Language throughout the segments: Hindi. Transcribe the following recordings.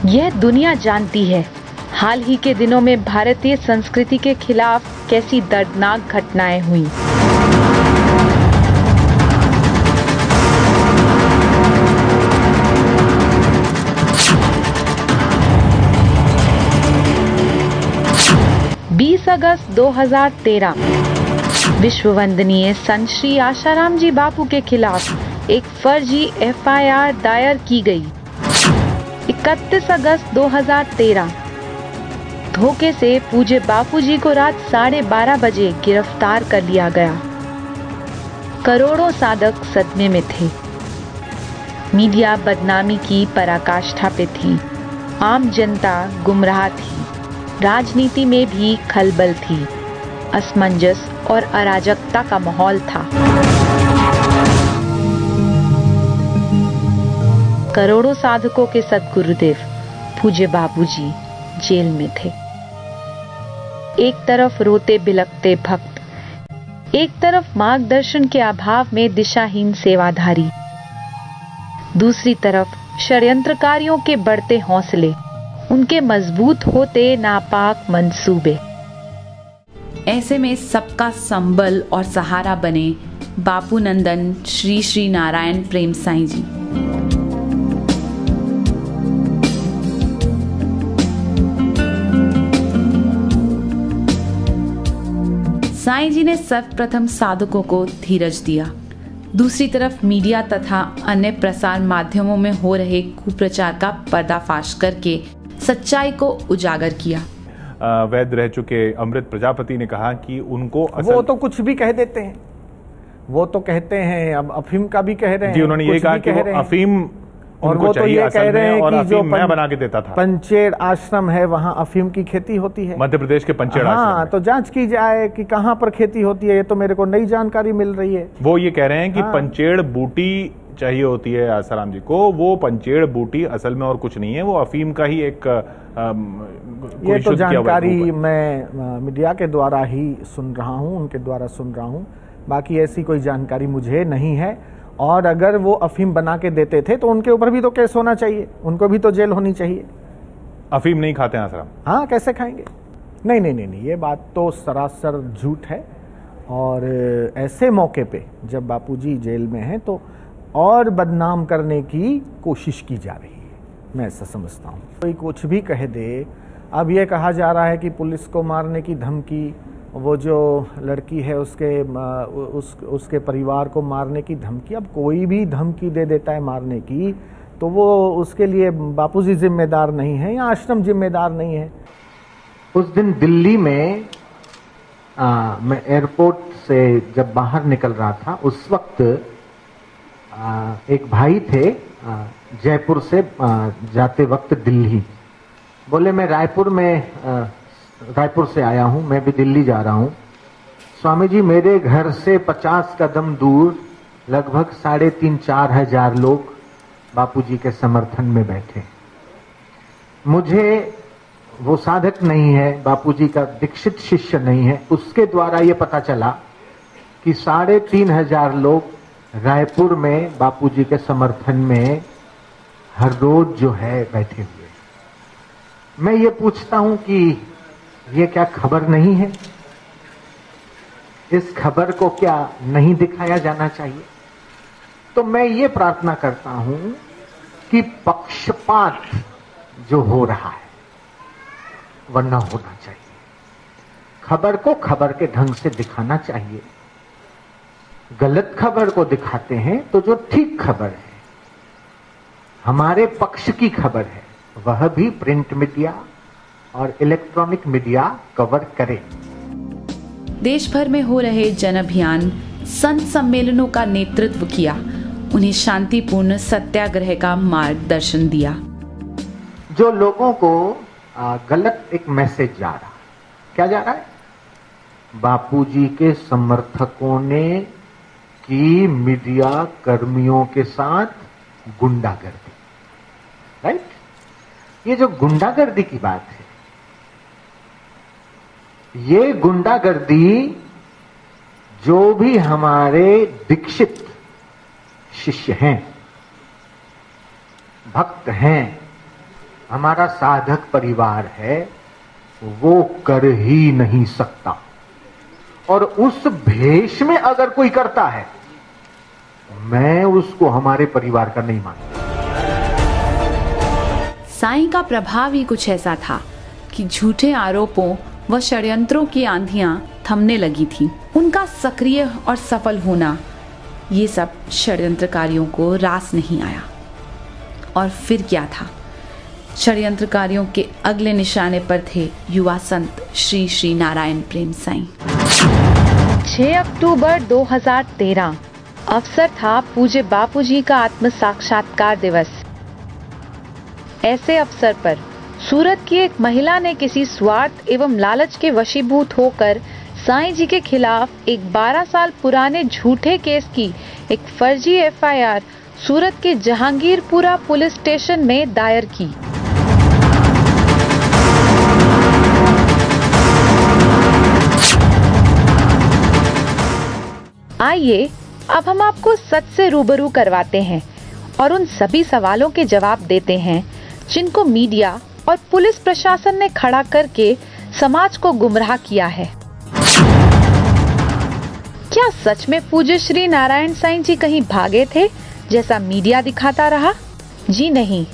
यह दुनिया जानती है हाल ही के दिनों में भारतीय संस्कृति के खिलाफ कैसी दर्दनाक घटनाएं हुई। अगस्त 2013 विश्व वंदनीय संत श्री आशाराम जी बापू के खिलाफ एक फर्जी एफआईआर दायर की गई। 31 अगस्त 2013 धोखे से पूज्य बापू जी को रात 12:30 बजे गिरफ्तार कर लिया गया। करोड़ों साधक सदमे में थे। मीडिया बदनामी की पराकाष्ठा पे थी। आम जनता गुमराह थी। राजनीति में भी खलबल थी। असमंजस और अराजकता का माहौल था। करोड़ों साधकों के सद्गुरुदेव पूज्य बापूजी जेल में थे। एक तरफ रोते बिलखते भक्त, एक तरफ मार्गदर्शन के अभाव में दिशाहीन सेवाधारी, दूसरी तरफ षड्यंत्रकारियों के बढ़ते हौसले, उनके मजबूत होते नापाक मंसूबे। ऐसे में सबका संबल और सहारा बने बापू नंदन श्री श्री नारायण प्रेम साईं जी। साईं जी ने सर्वप्रथम साधकों को धीरज दिया। दूसरी तरफ मीडिया तथा अन्य प्रसार माध्यमों में हो रहे कुप्रचार का पर्दाफाश करके सच्चाई को उजागर किया। वैद्य रह चुके अमृत प्रजापति ने कहा कि उनको वो तो कुछ भी कह देते हैं, वो तो कहते हैं, अब अफीम का भी कह रहे हैं। जी, उन्होंने ये कहा कि वो अफीम और वो तो ये कह रहे हैं कि जो मैं बना के देता था। पंचेड़ आश्रम है वहाँ अफीम की खेती होती है। मध्य प्रदेश के पंचेड़ आश्रम। हाँ, तो जांच की जाए कि कहाँ पर खेती होती है। ये तो मेरे को नई जानकारी मिल रही है। वो ये कह रहे हैं कि पंचेड़ बूटी चाहिए होती है आसाराम जी को। वो पंचेड़ बूटी असल में और कुछ नहीं है, वो अफीम का ही एक ये तो जानकारी मैं मीडिया के द्वारा ही सुन रहा हूँ, उनके द्वारा सुन रहा हूँ। बाकी ऐसी कोई जानकारी मुझे नहीं है। और अगर वो अफीम बना के देते थे तो उनके ऊपर भी तो केस होना चाहिए, उनको भी तो जेल होनी चाहिए। अफीम नहीं खाते हैं आसाराम? हाँ, कैसे खाएंगे? नहीं नहीं नहीं नहीं, ये बात तो सरासर झूठ है। और ऐसे मौके पे जब बापूजी जेल में हैं तो और बदनाम करने की कोशिश की जा रही है, मैं ऐसा समझता हूँ। कोई कुछ भी कह दे। अब ये कहा जा रहा है कि पुलिस को मारने की धमकी, वो जो लड़की है उसके परिवार को मारने की धमकी। अब कोई भी धमकी दे देता है मारने की, तो वो उसके लिए बापूजी जिम्मेदार नहीं है या आश्रम जिम्मेदार नहीं है। उस दिन दिल्ली में मैं एयरपोर्ट से जब बाहर निकल रहा था, उस वक्त एक भाई थे जयपुर से जाते वक्त दिल्ली, बोले मैं रायपुर से आया हूं, मैं भी दिल्ली जा रहा हूं। स्वामी जी, मेरे घर से 50 कदम दूर लगभग 3,500-4 हजार लोग बापूजी के समर्थन में बैठे। मुझे वो साधक नहीं है, बापूजी का दीक्षित शिष्य नहीं है, उसके द्वारा ये पता चला कि 3,500 लोग रायपुर में बापूजी के समर्थन में हर रोज जो है बैठे हुए। मैं ये पूछता हूं कि ये क्या खबर नहीं है? इस खबर को क्या नहीं दिखाया जाना चाहिए? तो मैं ये प्रार्थना करता हूं कि पक्षपात जो हो रहा है वह न होना चाहिए। खबर को खबर के ढंग से दिखाना चाहिए। गलत खबर को दिखाते हैं तो जो ठीक खबर है, हमारे पक्ष की खबर है, वह भी प्रिंट मीडिया और इलेक्ट्रॉनिक मीडिया कवर करे। देश भर में हो रहे जन अभियान, संत सम्मेलनों का नेतृत्व किया, उन्हें शांतिपूर्ण सत्याग्रह का मार्गदर्शन दिया। जो लोगों को गलत एक मैसेज जा रहा, क्या जा रहा है? बापूजी के समर्थकों ने की मीडिया कर्मियों के साथ गुंडागर्दी, राइट? ये जो गुंडागर्दी की बात है, ये गुंडागर्दी जो भी हमारे दीक्षित शिष्य हैं, भक्त हैं, हमारा साधक परिवार है वो कर ही नहीं सकता, और उस भेष में अगर कोई करता है मैं उसको हमारे परिवार का नहीं मानता। साईं का प्रभाव ही कुछ ऐसा था कि झूठे आरोपों व षड्यंत्रों की आंधियां थमने लगी थी। उनका सक्रिय और सफल होना ये सब षड्यंत्रकारियों को रास नहीं आया। और फिर क्या था? षड्यंत्रकारियों के अगले निशाने पर थे युवा संत श्री श्री नारायण प्रेम साईं। 6 अक्टूबर 2013 अवसर था पूज्य बापूजी का आत्म साक्षात्कार दिवस। ऐसे अवसर पर सूरत की एक महिला ने किसी स्वार्थ एवं लालच के वशीभूत होकर साईं जी के खिलाफ एक 12 साल पुराने झूठे केस की एक फर्जी एफआईआर सूरत के जहांगीरपुरा पुलिस स्टेशन में दायर की। आइए अब हम आपको सच से रूबरू करवाते हैं और उन सभी सवालों के जवाब देते हैं जिनको मीडिया और पुलिस प्रशासन ने खड़ा करके समाज को गुमराह किया है। क्या सच में पूज्य श्री नारायण साईं जी कहीं भागे थे जैसा मीडिया दिखाता रहा? जी नहीं,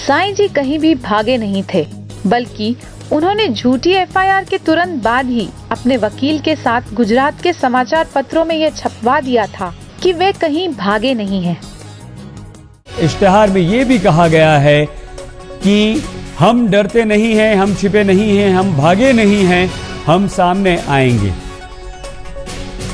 साईं जी कहीं भी भागे नहीं थे, बल्कि उन्होंने झूठी एफआईआर के तुरंत बाद ही अपने वकील के साथ गुजरात के समाचार पत्रों में यह छपवा दिया था कि वे कहीं भागे नहीं हैं। इश्तिहार में ये भी कहा गया है कि हम डरते नहीं हैं, हम छिपे नहीं हैं, हम भागे नहीं हैं, हम सामने आएंगे।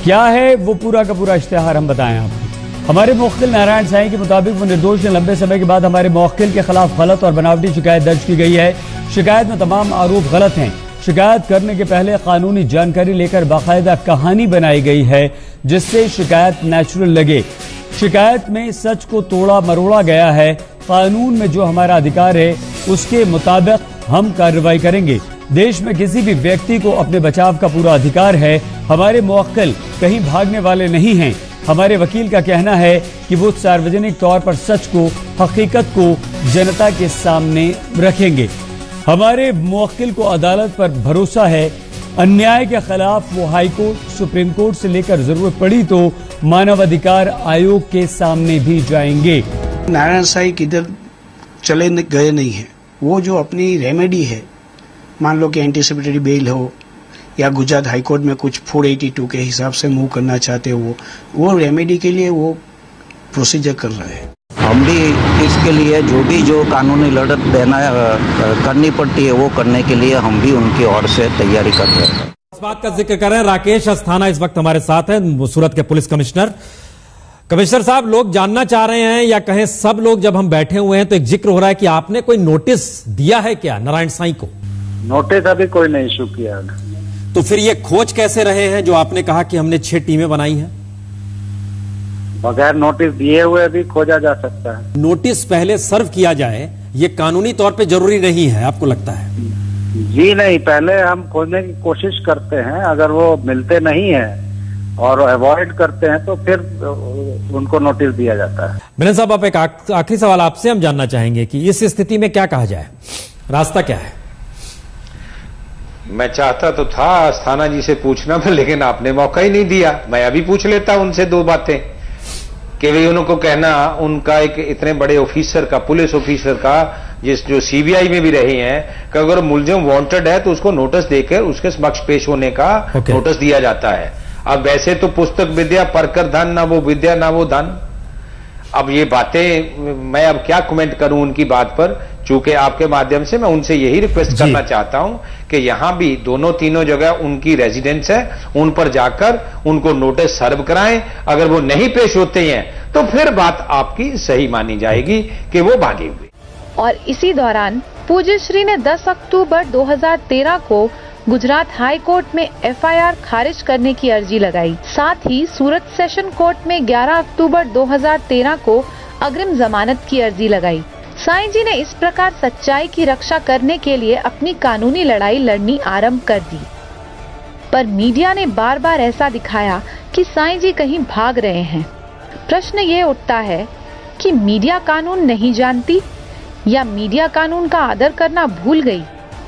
क्या है वो पूरा का पूरा इश्तिहार हम बताएं आपको। हमारे मुवक्किल नारायण साईं के मुताबिक वो निर्दोष हैं। लंबे समय के बाद हमारे मुवक्किल के खिलाफ गलत और बनावटी शिकायत दर्ज की गई है। शिकायत में तमाम आरोप गलत हैं। शिकायत करने के पहले कानूनी जानकारी लेकर बाकायदा कहानी बनाई गई है जिससे शिकायत नेचुरल लगे। शिकायत में सच को तोड़ा मरोड़ा गया है। कानून में जो हमारा अधिकार है उसके मुताबिक हम कार्रवाई करेंगे। देश में किसी भी व्यक्ति को अपने बचाव का पूरा अधिकार है। हमारे मुवक्किल कहीं भागने वाले नहीं हैं। हमारे वकील का कहना है कि वो सार्वजनिक तौर पर सच को, हकीकत को जनता के सामने रखेंगे। हमारे मुवक्किल को अदालत पर भरोसा है। अन्याय के खिलाफ वो हाई कोर्ट, सुप्रीम कोर्ट से लेकर जरूरत पड़ी तो मानवाधिकार आयोग के सामने भी जाएंगे। नारायण साईं किधर चले गए नहीं है। वो जो अपनी रेमेडी है, मान लो कि एंटीसिपेटरी बेल हो या गुजरात हाईकोर्ट में कुछ 482 के हिसाब से मूव करना चाहते हो, वो रेमेडी के लिए वो प्रोसीजर कर रहे हैं। हम भी इसके लिए जो कानूनी लड़त करनी पड़ती है वो करने के लिए हम भी उनकी ओर से तैयारी कर रहे हैं। इस बात का जिक्र कर रहे हैं राकेश अस्थाना इस वक्त हमारे साथ हैं, सूरत के पुलिस कमिश्नर। कमिश्नर साहब, लोग जानना चाह रहे हैं या कहें सब लोग जब हम बैठे हुए हैं तो एक जिक्र हो रहा है कि आपने कोई नोटिस दिया है क्या नारायण साईं को? नोटिस अभी कोई नहीं इशू किया। तो फिर ये खोज कैसे रहे हैं जो आपने कहा कि हमने 6 टीमें बनाई हैं? बगैर नोटिस दिए हुए भी खोजा जा सकता है। नोटिस पहले सर्व किया जाए ये कानूनी तौर पे जरूरी नहीं है, आपको लगता है? जी नहीं, पहले हम खोजने की कोशिश करते हैं, अगर वो मिलते नहीं है और अवॉइड करते हैं तो फिर उनको नोटिस दिया जाता है। मिलन साहब, आप एक आखिरी सवाल आपसे हम जानना चाहेंगे कि इस स्थिति में क्या कहा जाए, रास्ता क्या है? मैं चाहता तो था अस्थाना जी से पूछना, लेकिन आपने मौका ही नहीं दिया। मैं अभी पूछ लेता उनसे 2 बातें कि भाई उनको कहना, उनका एक इतने बड़े ऑफिसर का, पुलिस ऑफिसर का, जो सीबीआई में भी रहे हैं, कि अगर मुलजिम वांटेड है तो उसको नोटिस देकर उसके समक्ष पेश होने का नोटिस दिया जाता है। अब वैसे तो पुस्तक विद्या पढ़कर धन, ना वो विद्या ना वो धन। अब ये बातें मैं अब क्या कमेंट करूं उनकी बात पर, चूंकि आपके माध्यम से मैं उनसे यही रिक्वेस्ट करना चाहता हूं कि यहां भी दोनों तीनों जगह उनकी रेजिडेंस है, उन पर जाकर उनको नोटिस सर्व कराएं। अगर वो नहीं पेश होते हैं तो फिर बात आपकी सही मानी जाएगी कि वो भागे हुए। और इसी दौरान पूज्य श्री ने 10 अक्टूबर 2013 को गुजरात हाई कोर्ट में एफआईआर खारिज करने की अर्जी लगाई। साथ ही सूरत सेशन कोर्ट में 11 अक्टूबर 2013 को अग्रिम जमानत की अर्जी लगाई। साईं जी ने इस प्रकार सच्चाई की रक्षा करने के लिए अपनी कानूनी लड़ाई लड़नी आरंभ कर दी। पर मीडिया ने बार बार ऐसा दिखाया कि साईं जी कहीं भाग रहे हैं। प्रश्न ये उठता है कि मीडिया कानून नहीं जानती या मीडिया कानून का आदर करना भूल गई?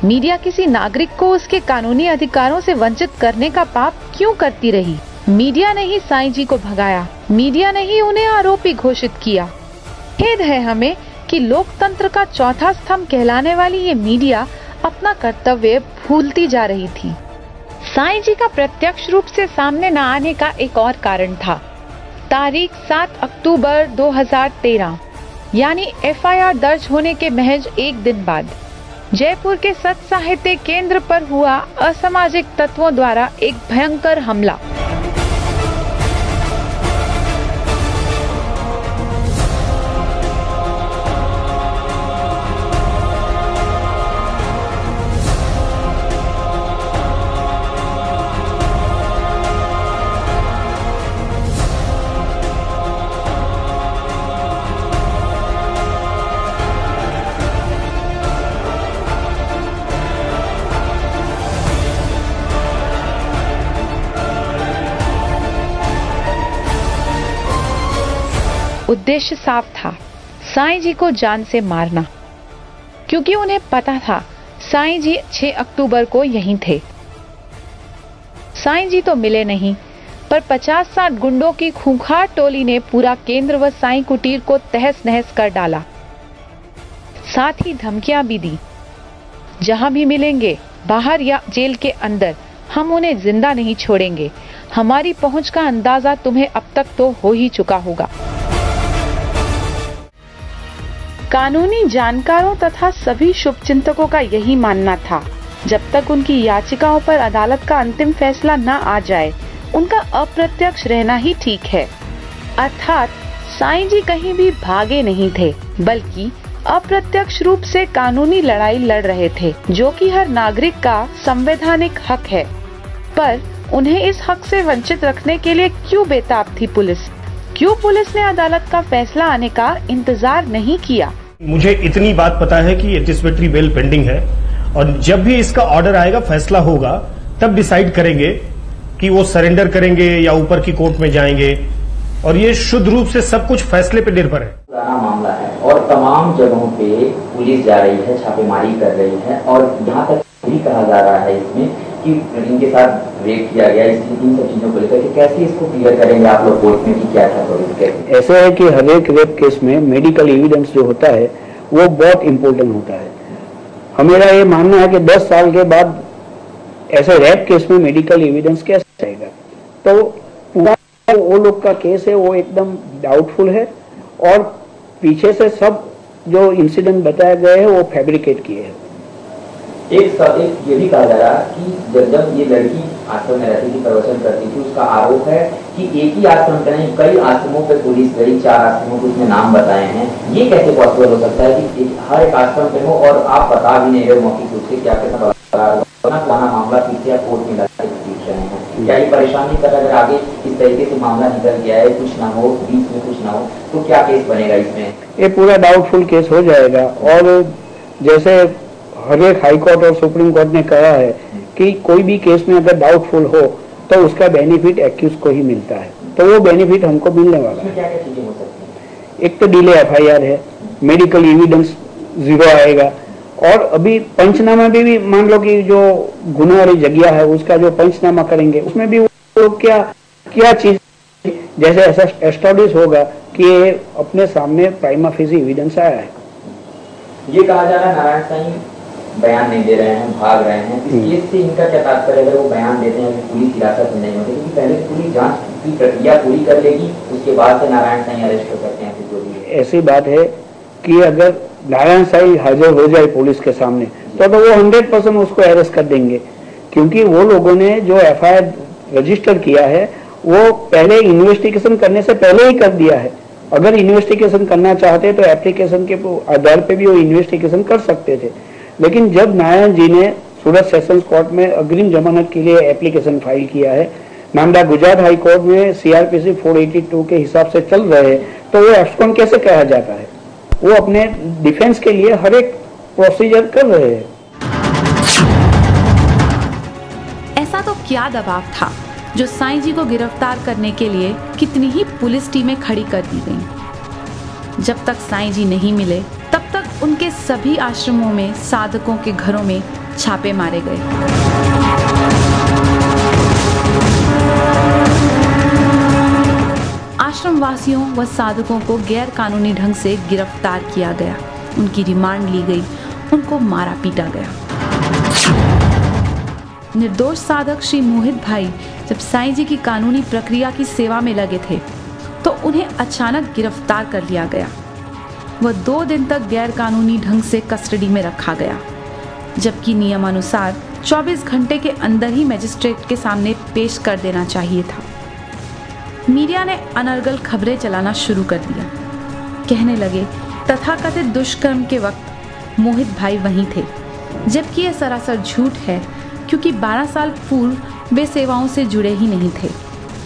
मीडिया किसी नागरिक को उसके कानूनी अधिकारों से वंचित करने का पाप क्यों करती रही? मीडिया ने ही साईं जी को भगाया, मीडिया ने ही उन्हें आरोपी घोषित किया। खेद है हमें कि लोकतंत्र का चौथा स्तंभ कहलाने वाली ये मीडिया अपना कर्तव्य भूलती जा रही थी। साईं जी का प्रत्यक्ष रूप से सामने न आने का एक और कारण था। तारीख 7 अक्टूबर 2013 यानी एफआईआर दर्ज होने के महज एक दिन बाद जयपुर के सत साहित्य केंद्र पर हुआ असामाजिक तत्वों द्वारा एक भयंकर हमला। उद्देश्य साफ था, साईं जी को जान से मारना, क्योंकि उन्हें पता था साईं जी 6 अक्टूबर को यहीं थे। साईं जी तो मिले नहीं, पर 50-60 गुंडों की खूंखार टोली ने पूरा केंद्र व साईं कुटीर को तहस नहस कर डाला। साथ ही धमकियां भी दी, जहां भी मिलेंगे बाहर या जेल के अंदर हम उन्हें जिंदा नहीं छोड़ेंगे। हमारी पहुंच का अंदाजा तुम्हें अब तक तो हो ही चुका होगा। कानूनी जानकारों तथा सभी शुभचिंतकों का यही मानना था, जब तक उनकी याचिकाओं पर अदालत का अंतिम फैसला न आ जाए उनका अप्रत्यक्ष रहना ही ठीक है। अर्थात साईं जी कहीं भी भागे नहीं थे, बल्कि अप्रत्यक्ष रूप से कानूनी लड़ाई लड़ रहे थे, जो कि हर नागरिक का संवैधानिक हक है। पर उन्हें इस हक से वंचित रखने के लिए क्यों बेताब थी पुलिस? क्यों पुलिस ने अदालत का फैसला आने का इंतजार नहीं किया? मुझे इतनी बात पता है कि एंटीसिपेटरी बेल पेंडिंग है और जब भी इसका ऑर्डर आएगा, फैसला होगा, तब डिसाइड करेंगे कि वो सरेंडर करेंगे या ऊपर की कोर्ट में जाएंगे। और ये शुद्ध रूप से सब कुछ फैसले पे निर्भर है। पुराना मामला है और तमाम जगहों पे पुलिस जा रही है, छापेमारी कर रही है और यहाँ तक भी कहा जा रहा है इसमें कि इनके साथ रेप किया गया। इन सब चीजों को लेकर कैसे इसको क्लियर करेंगे आप लोग कोर्ट में कि क्या था? ऐसा है कि हर एक रेप केस में मेडिकल एविडेंस जो होता है वो बहुत इम्पोर्टेंट होता है। हमेरा ये मानना है कि 10 साल के बाद ऐसे रेप केस में मेडिकल एविडेंस कैसे आएगा? तो पूरा वो लोग का केस है वो एकदम डाउटफुल है और पीछे से सब जो इंसिडेंट बताए गए हैं वो फैब्रिकेट किए हैं। एक ये भी कहा जा रहा कि जब ये लड़की आश्रम में रहती थी, प्रवचन करती थी, उसका आरोप है कि एक ही आश्रम पे नहीं कई आश्रमों पे पुलिस गई, 4 आश्रमों को उसने नाम बताए हैं। ये कैसे पॉसिबल हो सकता है कि हर एक आश्रम पे हो और आप बता भी नहीं रहे मौखिक रूप से क्या पुराना मामला पीछे कोर्ट में लगा पूछ रहे हैं? क्या ये परेशानी कर अगर आगे इस तरीके से मामला निकल गया है, कुछ ना हो, बीच में कुछ ना हो, तो क्या केस बनेगा इसमें? ये पूरा डाउटफुल केस हो जाएगा। और जैसे हर एक हाई कोर्ट और सुप्रीम कोर्ट ने कहा है कि कोई भी केस में अगर डाउटफुल हो तो उसका बेनिफिट एक्यूज को ही मिलता है, तो वो बेनिफिट हमको मिलने वाला है। क्या क्या चीजें हो सकती हैं? एक तो डिले एफआईआर है, मेडिकल एविडेंस 0 आएगा और अभी पंचनामा भी मान लो कि जो गुना वाली जगह है उसका जो पंचनामा करेंगे उसमें भी वो लोग क्या चीज जैसे ऐसा एस्टैब्लिश होगा कि अपने सामने प्राइमा फेसी एविडेंस आया है। ये कहा जा रहा है नारायण साईं बयान नहीं दे रहे हैं, भाग रहे हैं। इस केस से इनका क्या तात्पर्य? अगर वो बयान देते हैं कि पुलिस हिरासत में नहीं होती, क्योंकि पहले पुलिस जांच की प्रक्रिया पूरी कर लेगी, उसके बाद से नारायण साईं अरेस्ट हो सकते हैं। जो भी ऐसी बात है कि अगर नारायण साईं हाजिर हो जाए पुलिस के सामने तो वो 100% उसको अरेस्ट कर देंगे, क्योंकि वो लोगों ने जो एफआईआर रजिस्टर किया है वो पहले इन्वेस्टिगेशन करने से पहले ही कर दिया है। अगर इन्वेस्टिगेशन करना चाहते तो एप्लीकेशन के आधार पे भी वो इन्वेस्टिगेशन कर सकते थे, लेकिन जब नारायण जी ने सूरत सेशंस कोर्ट में अग्रिम जमानत के लिए एप्लीकेशन फाइल किया है, नामदा गुजरात हाई कोर्ट में सीआरपीसी 482 के हिसाब से चल रहे हैं, तो वो एब्सकॉन्ड कैसे कहा जाता है? वो अपने डिफेंस के लिए हर एक प्रोसीजर कर रहे हैं। ऐसा तो क्या दबाव था जो साईं जी को गिरफ्तार करने के लिए कितनी ही पुलिस टीमें खड़ी कर दी गईं। जब तक साईं जी नहीं मिले तब तक उनके सभी आश्रमों में साधकों के घरों में छापे मारे गए। आश्रम वासियों व साधकों को गैर कानूनी ढंग से गिरफ्तार किया गया, उनकी रिमांड ली गई, उनको मारा पीटा गया। निर्दोष साधक श्री मोहित भाई जब साईं जी की कानूनी प्रक्रिया की सेवा में लगे थे तो उन्हें अचानक गिरफ्तार कर लिया गया। वह 2 दिन तक गैर कानूनी ढंग से कस्टडी में रखा गया, जबकि नियमानुसार 24 घंटे के अंदर ही मजिस्ट्रेट के सामने पेश कर देना चाहिए था। मीडिया ने अनर्गल खबरें चलाना शुरू कर दिया। कहने लगे तथाकथित दुष्कर्म के वक्त मोहित भाई वहीं थे, जबकि यह सरासर झूठ है, क्योंकि 12 साल पूर्व वे सेवाओं से जुड़े ही नहीं थे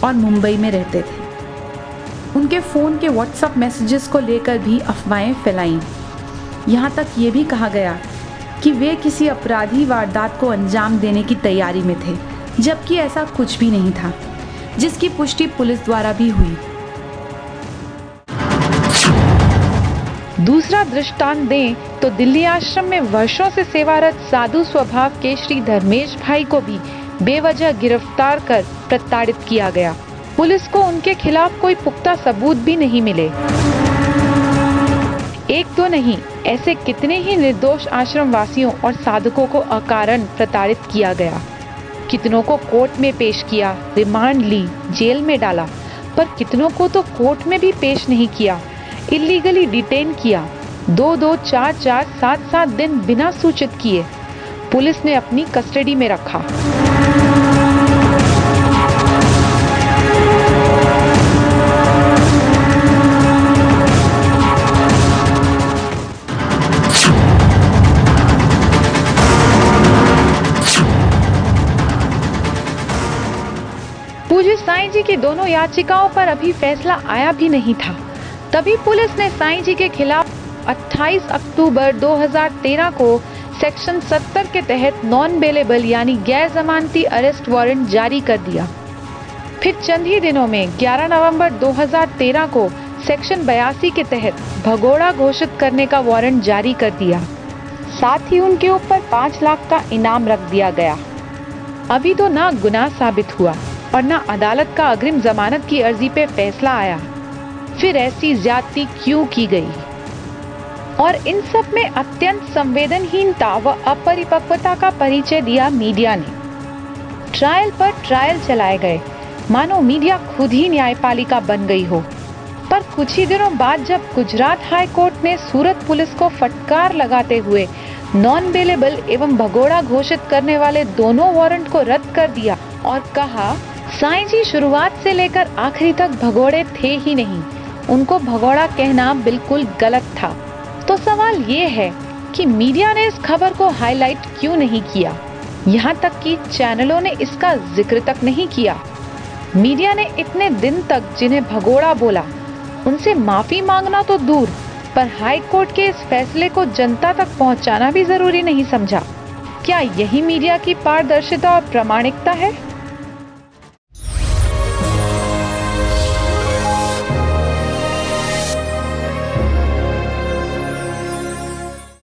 और मुंबई में रहते थे। उनके फ़ोन के व्हाट्सएप मैसेजेस को लेकर भी अफवाहें फैलाईं। यहाँ तक ये भी कहा गया कि वे किसी अपराधी वारदात को अंजाम देने की तैयारी में थे, जबकि ऐसा कुछ भी नहीं था, जिसकी पुष्टि पुलिस द्वारा भी हुई। दूसरा दृष्टांत दें तो दिल्ली आश्रम में वर्षों से सेवारत साधु स्वभाव के श्री धर्मेश भाई को भी बेवजह गिरफ्तार कर प्रताड़ित किया गया। पुलिस को उनके खिलाफ कोई पुख्ता सबूत भी नहीं मिले। एक तो नहीं, ऐसे कितने ही निर्दोष आश्रम वासियों और साधकों को अकारण प्रताड़ित किया गया। कितनों को कोर्ट में पेश किया, रिमांड ली, जेल में डाला, पर कितनों को तो कोर्ट में भी पेश नहीं किया, इलीगली डिटेन किया। 2-2, 4-4, 7-7 दिन बिना सूचित किए पुलिस ने अपनी कस्टडी में रखा। पूज्य साईं जी की दोनों याचिकाओं पर अभी फैसला आया भी नहीं था, तभी पुलिस ने साईं जी के खिलाफ 28 अक्टूबर 2013 को सेक्शन 70 के तहत नॉन बेलेबल यानी गैर जमानती अरेस्ट वारंट जारी कर दिया। फिर चंद ही दिनों में 11 नवंबर 2013 को सेक्शन 82 के तहत भगोड़ा घोषित करने का वारंट जारी कर दिया। साथ ही उनके ऊपर 5 लाख का इनाम रख दिया गया। अभी तो ना गुनाह साबित हुआ और ना अदालत का अग्रिम जमानत की अर्जी पे फैसला आया, फिर ऐसी ज्यादती क्यों की गई? और इन सब में अत्यंत संवेदनहीनता व अपरिपक्वता का परिचय दिया मीडिया ने। ट्रायल पर ट्रायल चलाए गए, मानो मीडिया खुद ही न्यायपालिका बन गई हो। पर कुछ ही दिनों बाद जब गुजरात हाई कोर्ट ने सूरत पुलिस को फटकार लगाते हुए नॉन बेलेबल एवं भगोड़ा घोषित करने वाले दोनों वारंट को रद्द कर दिया और कहा साईं जी शुरुआत से लेकर आखिरी तक भगोड़े थे ही नहीं, उनको भगोड़ा कहना बिल्कुल गलत था, तो सवाल ये है कि मीडिया ने इस खबर को हाईलाइट क्यों नहीं किया? यहाँ तक कि चैनलों ने इसका जिक्र तक नहीं किया। मीडिया ने इतने दिन तक जिन्हें भगोड़ा बोला उनसे माफी मांगना तो दूर, पर हाई कोर्ट के इस फैसले को जनता तक पहुँचाना भी जरूरी नहीं समझा। क्या यही मीडिया की पारदर्शिता और प्रामाणिकता है?